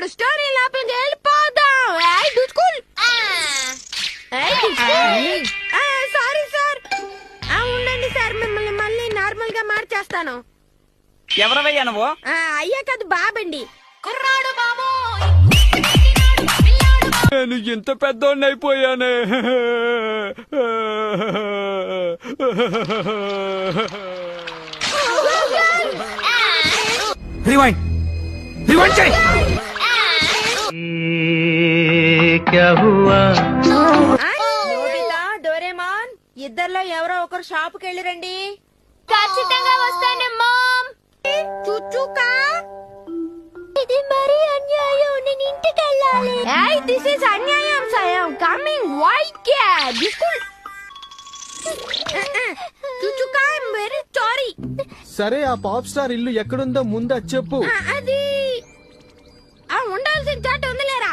ఇప్పుడు స్టోరీ లోపలికి వెళ్ళిపోదాం. Sorry sir. ఉండండి సార్, మిమ్మల్ని మళ్ళీ నార్మల్ గా మార్చేస్తాను. ఎవరవయ్యా నువ్వు? అయ్యా కాదు, బాబండి. కుర్రాడు బాబు నేను ఇంత పెద్దోడిని అయిపోయానే. రివైండ్ రివైండ్ చేయి. డోరేమాన్ ఇద్దర్లో ఎవరో ఒకరు షాపుకి వెళ్ళిరండి. ఖచ్చితంగా వస్తాను మామ్. చుచ్చుకా, ఇది మరీ అన్యాయం, నేను ఇంటికి వెళ్ళాలి. దిస్ ఇస్ అన్యాయం సాయం. Coming white cab. చుచ్చుకా, ఐఎమ్ వెరీ సారీ. సరే, ఆ పాప్ స్టార్ ఇల్లు ఎక్కడుందో ముందు చెప్పు. అది ఉండాల్సిన చాట ఉందిలేరా.